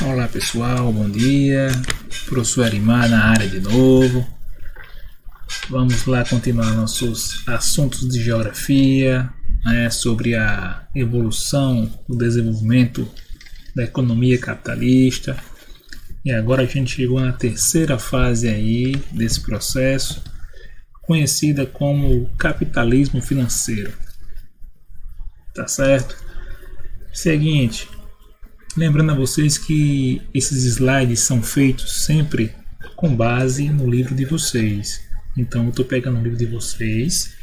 Olá pessoal, bom dia. Professor Arimar na área de novo. Vamos lá continuar nossos assuntos de geografia, sobre a evolução, o desenvolvimento da economia capitalista. E agora a gente chegou na terceira fase aí desse processo, conhecida como capitalismo financeiro. Tá certo? Seguinte, lembrando a vocês que esses slides são feitos sempre com base no livro de vocês. Então eu estou pegando o livro de vocês,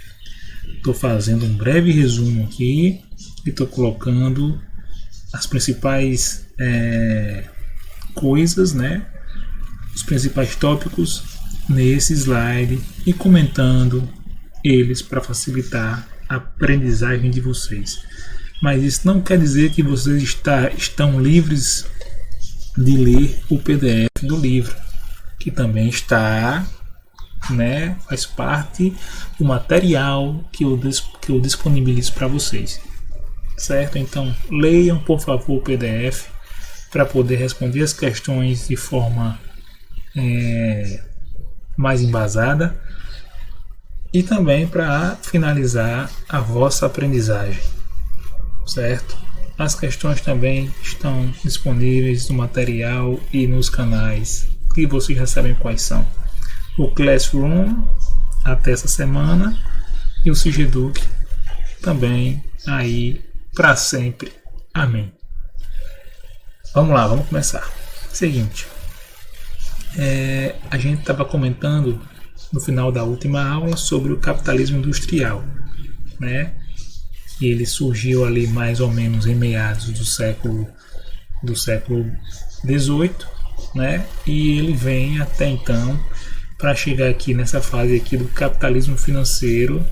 estou fazendo um breve resumo aqui e estou colocando as principais coisas, os principais tópicos nesse slide e comentando eles para facilitar a aprendizagem de vocês. Mas isso não quer dizer que vocês estão livres de ler o PDF do livro, que também está, faz parte do material que eu disponibilizo para vocês, certo? Então leiam por favor o PDF para poder responder as questões de forma mais embasada e também para finalizar a vossa aprendizagem. Certo? As questões também estão disponíveis no material e nos canais que vocês já sabem quais são. O Classroom até essa semana e o Sigeduc também aí para sempre. Amém. Vamos lá, vamos começar. Seguinte, a gente estava comentando no final da última aula sobre o capitalismo industrial, Ele surgiu ali mais ou menos em meados do século XVIII, E ele vem até então para chegar aqui nessa fase aqui do capitalismo financeiro,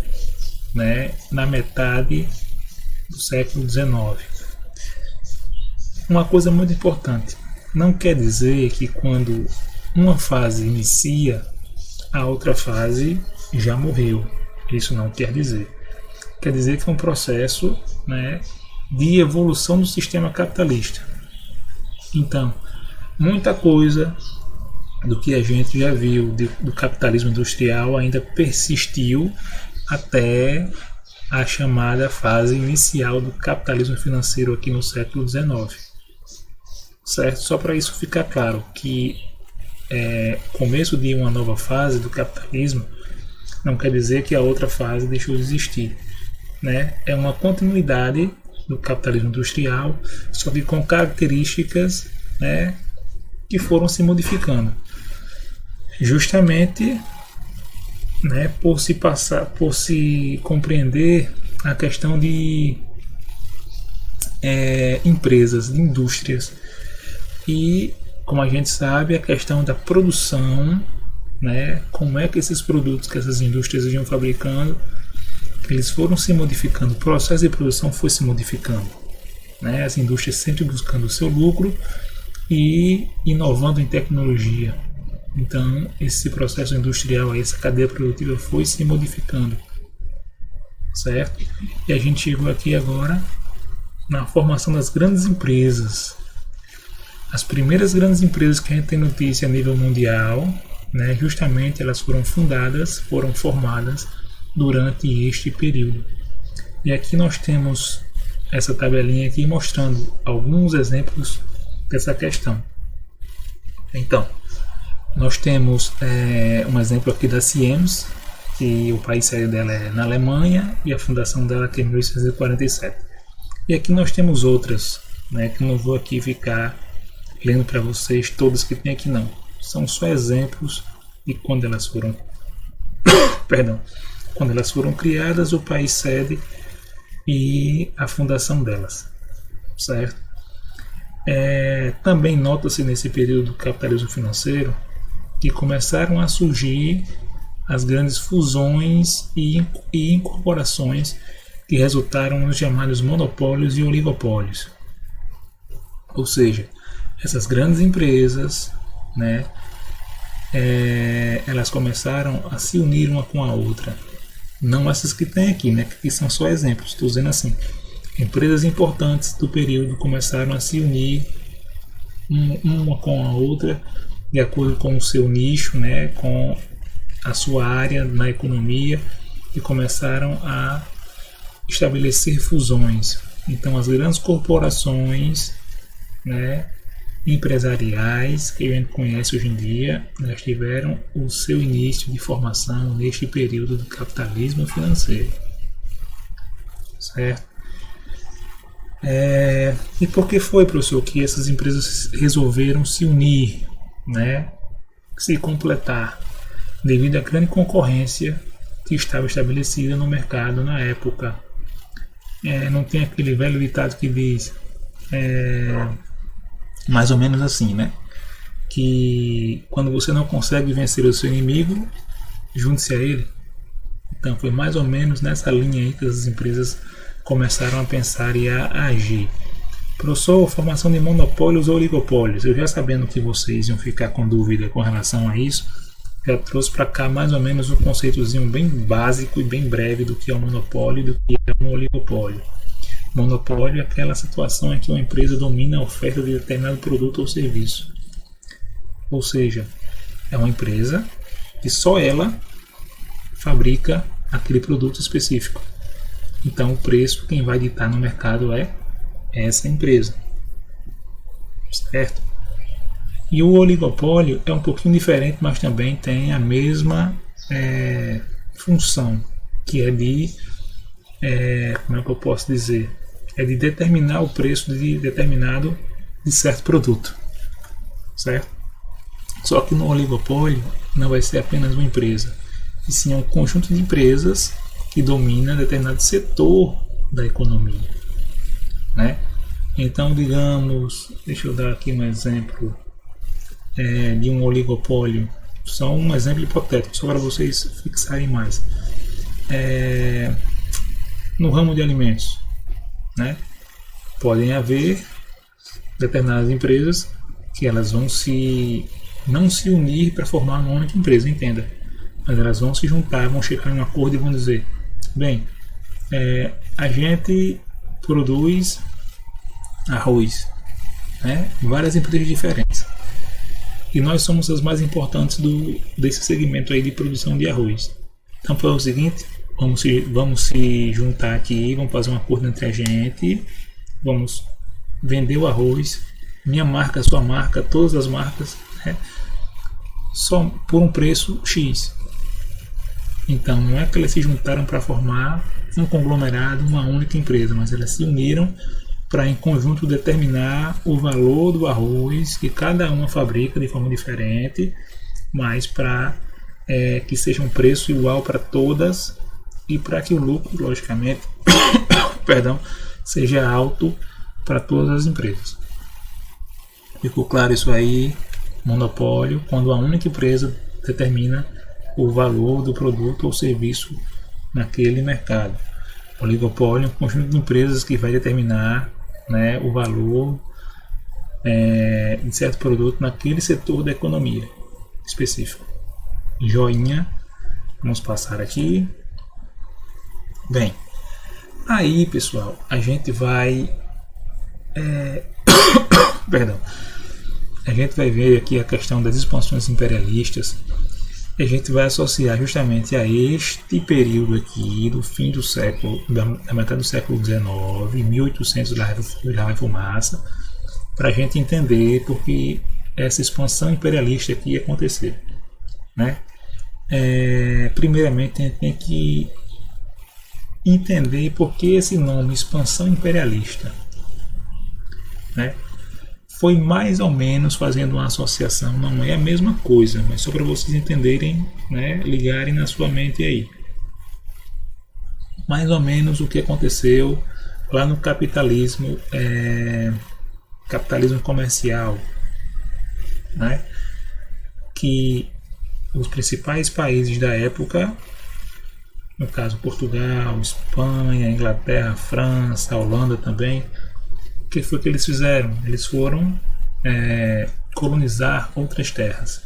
na metade do século XIX. Uma coisa muito importante: não quer dizer que quando uma fase inicia, a outra fase já morreu. Isso não quer dizer. Quer dizer que é um processo de evolução do sistema capitalista. Então, muita coisa do que a gente já viu do capitalismo industrial ainda persistiu até a chamada fase inicial do capitalismo financeiro aqui no século XIX. Certo? Só para isso ficar claro que começo de uma nova fase do capitalismo não quer dizer que a outra fase deixou de existir. É uma continuidade do capitalismo industrial, só que com características que foram se modificando, justamente por se compreender a questão de empresas, de indústrias, e como a gente sabe, a questão da produção, como é que esses produtos que essas indústrias iam fabricando, eles foram se modificando, o processo de produção foi se modificando, as indústrias sempre buscando o seu lucro e inovando em tecnologia. Então esse processo industrial, essa cadeia produtiva foi se modificando, certo? E a gente chegou aqui agora na formação das grandes empresas. As primeiras grandes empresas que a gente tem notícia a nível mundial, justamente elas foram formadas durante este período. E aqui nós temos essa tabelinha aqui mostrando alguns exemplos dessa questão. Então, nós temos um exemplo aqui da Siemens, que o país sede dela é na Alemanha e a fundação dela é em 1847. E aqui nós temos outras, que eu não vou aqui ficar lendo para vocês todas que tem aqui não. São só exemplos de quando elas foram quando elas foram criadas, o país sede e a fundação delas, certo? Também nota-se nesse período do capitalismo financeiro que começaram a surgir as grandes fusões e incorporações que resultaram nos chamados monopólios e oligopólios. Ou seja, essas grandes empresas, elas começaram a se unir uma com a outra. Não essas que tem aqui, que são só exemplos. Estou dizendo assim, empresas importantes do período começaram a se unir uma com a outra, de acordo com o seu nicho, né, com a sua área na economia, e começaram a estabelecer fusões. Então, as grandes corporações, né, empresariais que a gente conhece hoje em dia, elas tiveram o seu início de formação neste período do capitalismo financeiro, certo? E por que foi, professor, que essas empresas resolveram se unir, né, se completar, devido à grande concorrência que estava estabelecida no mercado na época? Não tem aquele velho ditado que diz, mais ou menos assim, né? Que quando você não consegue vencer o seu inimigo, junte-se a ele. Então foi mais ou menos nessa linha aí que as empresas começaram a pensar e a agir. Professor, formação de monopólios ou oligopólios. Eu já sabendo que vocês iam ficar com dúvida com relação a isso, já trouxe para cá mais ou menos um conceitozinho bem básico e bem breve do que é um monopólio e do que é um oligopólio. Monopólio é aquela situação em que uma empresa domina a oferta de determinado produto ou serviço. Ou seja, é uma empresa que só ela fabrica aquele produto específico. Então o preço quem vai ditar no mercado é essa empresa. Certo? E o oligopólio é um pouquinho diferente, mas também tem a mesma função, que é de, como é que eu posso dizer? É de determinar o preço de certo produto, certo? Só que no oligopólio não vai ser apenas uma empresa, e sim um conjunto de empresas que domina determinado setor da economia, né? Então, digamos, deixa eu dar aqui um exemplo de um oligopólio, só um exemplo hipotético, só para vocês fixarem mais. No ramo de alimentos, né? Podem haver determinadas empresas que elas vão não se unir para formar uma única empresa, entenda, mas elas vão se juntar, vão chegar em um acordo e vão dizer, bem, a gente produz arroz, né? Várias empresas diferentes, e nós somos as mais importantes desse segmento aí de produção de arroz. Então foi o seguinte, vamos se juntar aqui, vamos fazer um acordo entre a gente, vamos vender o arroz, minha marca, sua marca, todas as marcas, né? Só por um preço X. Então não é que elas se juntaram para formar um conglomerado, uma única empresa, mas elas se uniram para em conjunto determinar o valor do arroz que cada uma fabrica de forma diferente, mas para que seja um preço igual para todas e para que o lucro, logicamente, perdão, seja alto para todas as empresas. Ficou claro isso aí? Monopólio, quando a única empresa determina o valor do produto ou serviço naquele mercado. Oligopólio é um conjunto de empresas que vai determinar, né, o valor de certo produto naquele setor da economia específico. Joinha, vamos passar aqui. Bem, aí pessoal, a gente vai perdão, a gente vai ver aqui a questão das expansões imperialistas, e a gente vai associar justamente a este período aqui do fim do século, da metade do século XIX, 1800 lá vai fumaça, para a gente entender porque essa expansão imperialista aqui ia acontecer, né? Primeiramente a gente tem que entender por que esse nome expansão imperialista, né? Foi mais ou menos fazendo uma associação, não é a mesma coisa, mas só para vocês entenderem, né, ligarem na sua mente aí. Mais ou menos o que aconteceu lá no capitalismo, capitalismo comercial, né, que os principais países da época, no caso Portugal, Espanha, Inglaterra, França, Holanda também, o que foi que eles fizeram? Eles foram colonizar outras terras,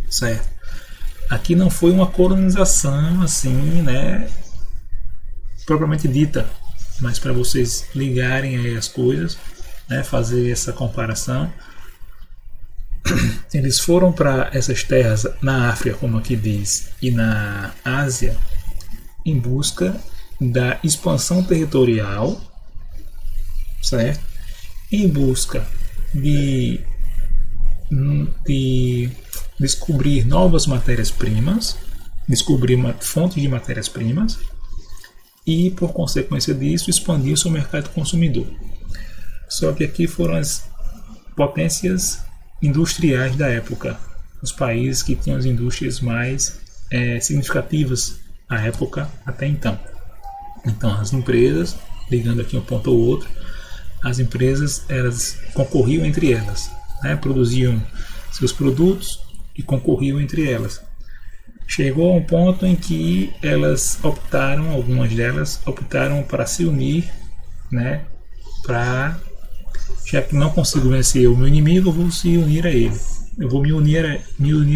certo? Aqui não foi uma colonização assim, né, propriamente dita, mas para vocês ligarem aí as coisas, né, fazer essa comparação. Eles foram para essas terras na África, como aqui diz, e na Ásia, em busca da expansão territorial, certo? Em busca de descobrir novas matérias-primas, descobrir fontes de matérias-primas e, por consequência disso, expandir o seu mercado consumidor. Só que aqui foram as potências industriais da época, os países que tinham as indústrias mais significativas à época até então. Então, as empresas, ligando aqui um ponto ao outro, as empresas elas concorriam entre elas, né? Produziam seus produtos e concorriam entre elas. Chegou a um ponto em que elas optaram, algumas delas optaram para se unir, né? Já que não consigo vencer o meu inimigo, eu vou se unir a ele. Eu vou me unir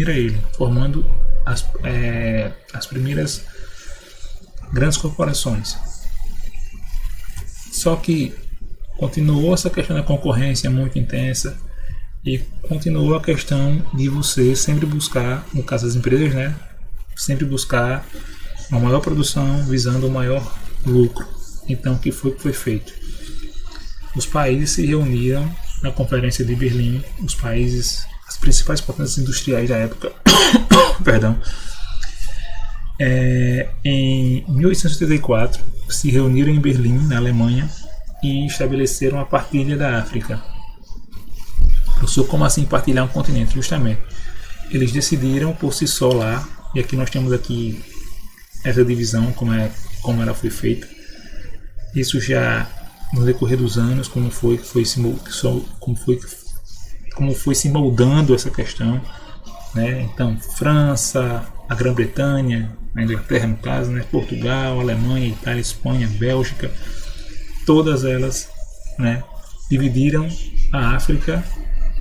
a ele, formando as primeiras grandes corporações. Só que continuou essa questão da concorrência muito intensa e continuou a questão de você sempre buscar, no caso das empresas, né, sempre buscar uma maior produção visando um maior lucro. Então, o que foi feito? Os países se reuniram na Conferência de Berlim, os países, as principais potências industriais da época, perdão, em 1884 se reuniram em Berlim, na Alemanha, e estabeleceram a partilha da África. Professor, como assim partilhar um continente? Justamente, eles decidiram por si só lá, e aqui nós temos aqui essa divisão, como ela foi feita. Isso já no decorrer dos anos, como foi se moldando essa questão, né? Então, França, a Grã-Bretanha, a Inglaterra no caso, né? Portugal, Alemanha, Itália, Espanha, Bélgica, todas elas, né, dividiram a África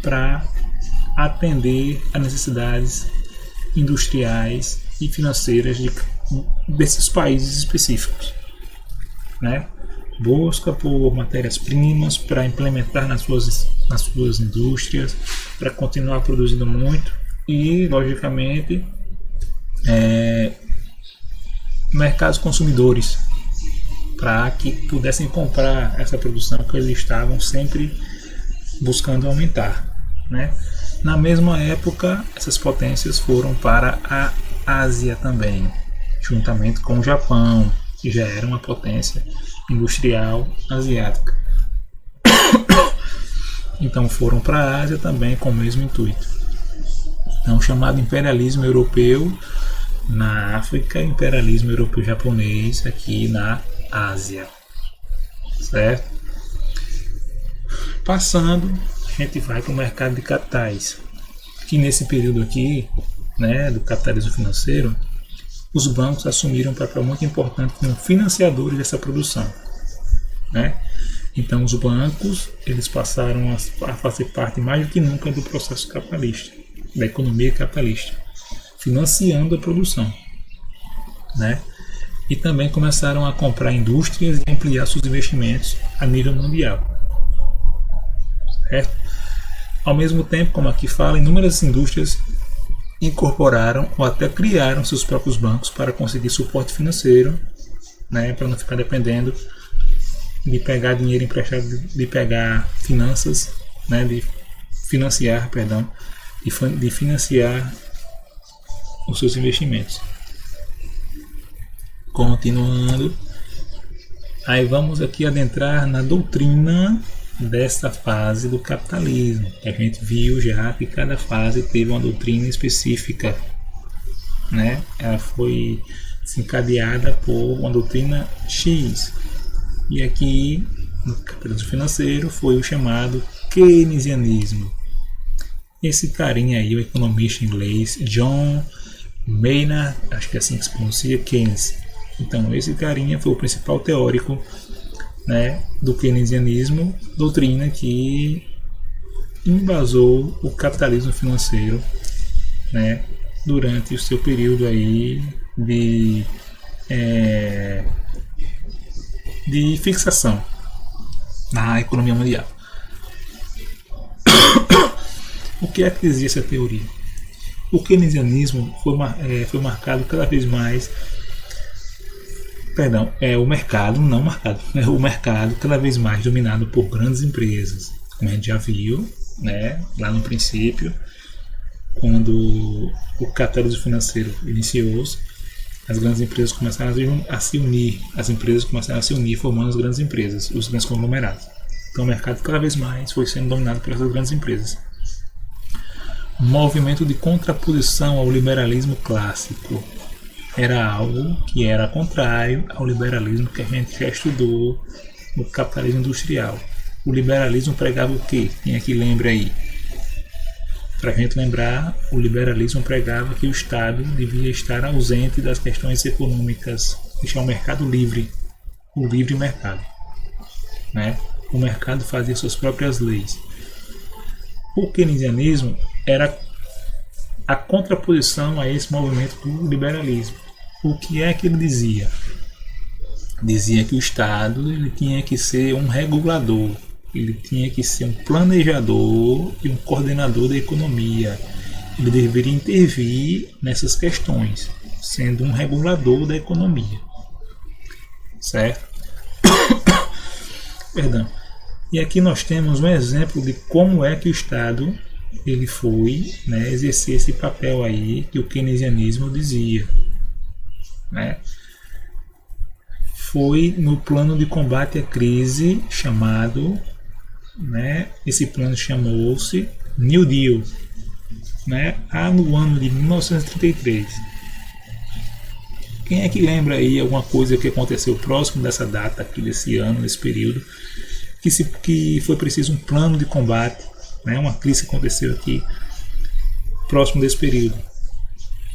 para atender a necessidades industriais e financeiras desses países específicos, né? Busca por matérias-primas para implementar nas suas indústrias, para continuar produzindo muito e, logicamente, mercados consumidores para que pudessem comprar essa produção que eles estavam sempre buscando aumentar, né? Na mesma época, essas potências foram para a Ásia também, juntamente com o Japão, que já era uma potência industrial asiática. Então foram para a Ásia também com o mesmo intuito. Então, o chamado imperialismo europeu na África, imperialismo europeu japonês aqui na Ásia, certo? Passando, a gente vai para o mercado de capitais, que nesse período aqui, né, do capitalismo financeiro, os bancos assumiram um papel muito importante como financiadores dessa produção, né? Então, os bancos eles passaram a fazer parte mais do que nunca do processo capitalista, da economia capitalista, financiando a produção, né? E também começaram a comprar indústrias e ampliar seus investimentos a nível mundial, certo? Ao mesmo tempo, como aqui fala, inúmeras indústrias incorporaram ou até criaram seus próprios bancos para conseguir suporte financeiro, né, para não ficar dependendo de pegar dinheiro emprestado, de pegar finanças, né, de financiar os seus investimentos. Continuando, aí vamos aqui adentrar na doutrina dessa fase do capitalismo. A gente viu já que cada fase teve uma doutrina específica, né? Ela foi desencadeada por uma doutrina X. E aqui no capitalismo financeiro foi o chamado keynesianismo. Esse carinha aí, o economista inglês John Maynard, acho que é assim que se pronuncia, Keynes. Então esse carinha foi o principal teórico, né, do keynesianismo, doutrina que embasou o capitalismo financeiro, né, durante o seu período aí de fixação na economia mundial. O que é que dizia essa teoria? O keynesianismo foi marcado cada vez mais, o mercado, não marcado, o mercado cada vez mais dominado por grandes empresas, como a gente já viu, né, lá no princípio, quando o capitalismo financeiro iniciou-se, as grandes empresas começaram a se unir, formando as grandes empresas, os grandes conglomerados. Então o mercado cada vez mais foi sendo dominado por essas grandes empresas. Movimento de contraposição ao liberalismo clássico. Era algo que era contrário ao liberalismo que a gente já estudou no capitalismo industrial. O liberalismo pregava o quê? Quem é que lembra aí? Para a gente lembrar, o liberalismo pregava que o Estado devia estar ausente das questões econômicas, deixar o mercado livre, o livre mercado, né? O mercado fazia suas próprias leis. O keynesianismo era a contraposição a esse movimento do liberalismo. O que é que ele dizia? Dizia que o Estado ele tinha que ser um regulador, ele tinha que ser um planejador e um coordenador da economia. Ele deveria intervir nessas questões, sendo um regulador da economia. Certo? Perdão. E aqui nós temos um exemplo de como é que o Estado ele foi, né, exercer esse papel aí que o keynesianismo dizia, né? Foi no plano de combate à crise chamado, né, esse plano chamou-se New Deal, né, no ano de 1933. Quem é que lembra aí alguma coisa que aconteceu próximo dessa data, aqui desse ano, nesse período, que foi preciso um plano de combate, né, uma crise que aconteceu aqui próximo desse período?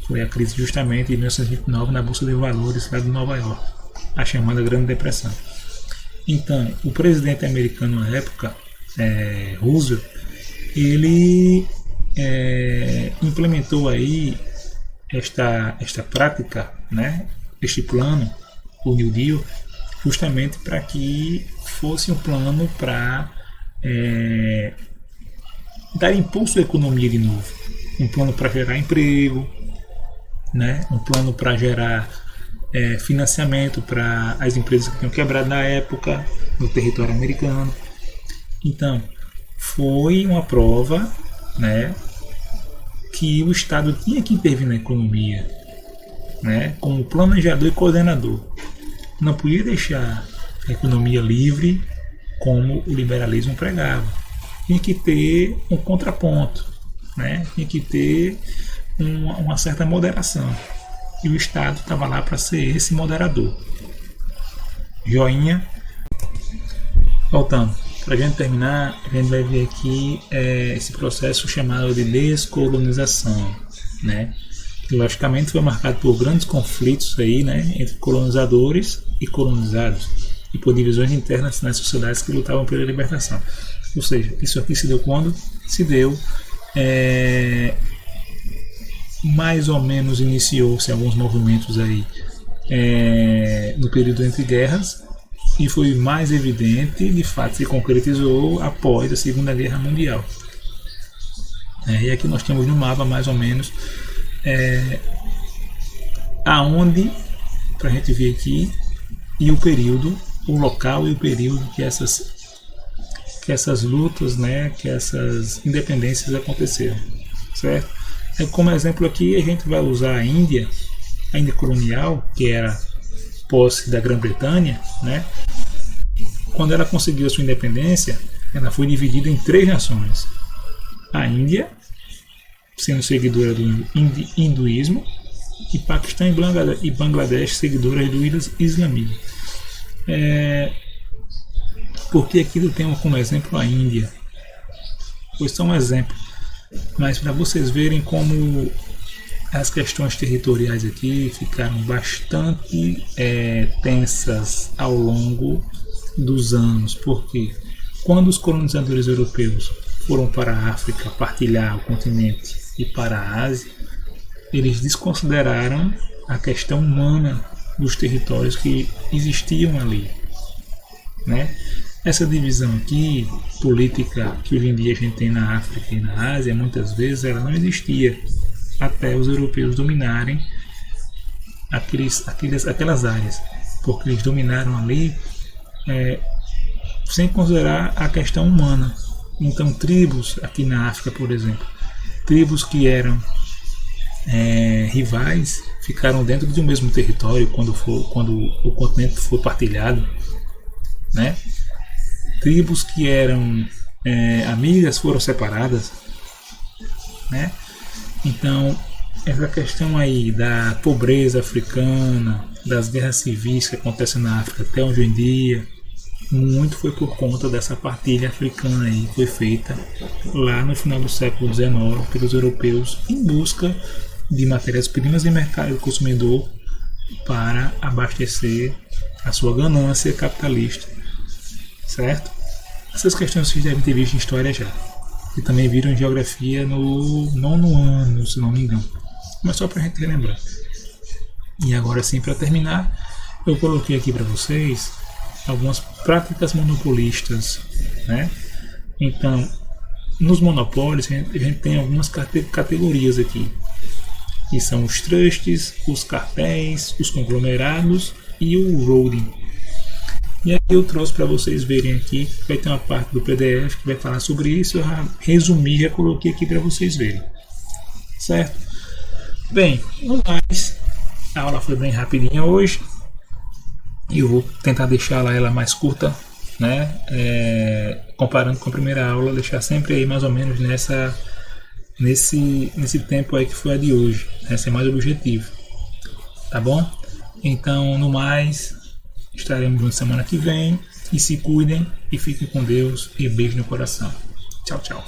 Foi a crise justamente de 1929 na Bolsa de Valores lá de Nova York, a chamada Grande Depressão. Então, o presidente americano na época, Roosevelt, ele implementou aí esta prática, né, este plano, o New Deal, justamente para que fosse um plano para dar impulso à economia de novo, um plano para gerar emprego, né, um plano para gerar financiamento para as empresas que tinham quebrado na época no território americano. Então, foi uma prova, né, que o Estado tinha que intervir na economia, né, como planejador e coordenador. Não podia deixar a economia livre como o liberalismo pregava. Tinha que ter um contraponto, né, tinha que ter uma certa moderação. E o Estado estava lá para ser esse moderador. Joinha. Voltando. Para a gente terminar, a gente vai ver aqui esse processo chamado de descolonização, né? Que logicamente foi marcado por grandes conflitos aí, né, entre colonizadores e colonizados, e por divisões internas nas sociedades que lutavam pela libertação. Ou seja, isso aqui se deu quando? Se deu mais ou menos, iniciou-se alguns movimentos aí no período entre guerras, e foi mais evidente, de fato se concretizou após a Segunda Guerra Mundial. E aqui nós temos no mapa mais ou menos aonde, para a gente ver aqui, e o período, o local e o período que essas lutas, né, que essas independências aconteceram, certo? Como exemplo aqui a gente vai usar a Índia colonial, que era posse da Grã-Bretanha, né? Quando ela conseguiu a sua independência, ela foi dividida em 3 nações: a Índia, sendo seguidora do hinduísmo, e Paquistão e Bangladesh, seguidoras do islamismo. Porque aqui eu tenho como exemplo a Índia, foi só um exemplo, mas para vocês verem como as questões territoriais aqui ficaram bastante tensas ao longo dos anos, porque quando os colonizadores europeus foram para a África partilhar o continente e para a Ásia, eles desconsideraram a questão humana dos territórios que existiam ali, né? Essa divisão aqui, política, que hoje em dia a gente tem na África e na Ásia, muitas vezes ela não existia até os europeus dominarem aquelas áreas, porque eles dominaram ali sem considerar a questão humana. Então, tribos aqui na África, por exemplo, tribos que eram rivais ficaram dentro de um mesmo território quando o continente for partilhado, né? Tribos que eram amigas foram separadas, né? Então, essa questão aí da pobreza africana, das guerras civis que acontecem na África até hoje em dia, muito foi por conta dessa partilha africana aí que foi feita lá no final do século XIX pelos europeus em busca de matérias-primas e mercado consumidor para abastecer a sua ganância capitalista, certo? Essas questões vocês devem ter visto em história já, e também viram em geografia no 9º ano, se não me engano, mas só para a gente relembrar. E agora sim, para terminar, eu coloquei aqui para vocês algumas práticas monopolistas, né? Então, nos monopólios a gente tem algumas categorias aqui, que são os trusts, os cartéis, os conglomerados e o holding. E aí eu trouxe para vocês verem aqui, vai ter uma parte do PDF que vai falar sobre isso, eu resumi, já coloquei aqui para vocês verem, certo? Bem, no mais, a aula foi bem rapidinha hoje, e eu vou tentar deixar ela mais curta, né? Comparando com a primeira aula, deixar sempre aí mais ou menos nesse tempo aí que foi a de hoje, né? Ser mais objetivo, tá bom? Então, no mais, estaremos juntos semana que vem, e se cuidem, e fiquem com Deus, e beijo no coração. Tchau, tchau.